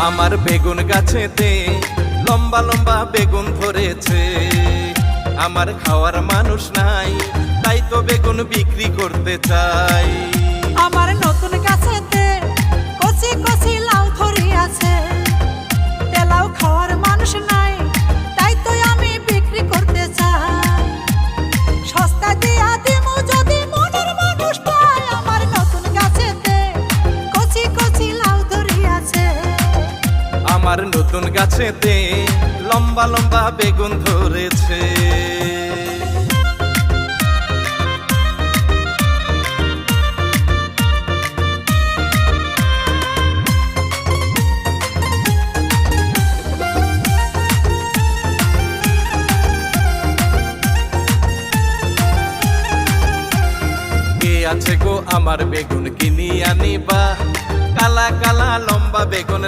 আমার বেগুন গাছেতে লম্বা লম্বা বেগুন ধরেছে। আমার খাওয়ার মানুষ নাই, তাই তো বেগুন বিক্রি করতে চাই। আমার নতুন গাছেতে কচি কচি লাউ ধরিয়াছে, তেলাও খাওয়ার মানুষ নাই, তাই তো আমি বিক্রি করতে চাই। সস্তা দিয়া দিমু যদি মনের মানুষ পায়। আমার নতুন গাছেতে কচি কচি লাউ ধরিয়াছে। আমার নতুন গাছেতে লম্বা লম্বা বেগুন ধরেছে। আছে গো আমার বেগুন কিনি আনিবা, কালা কালা লম্বা বেগুন।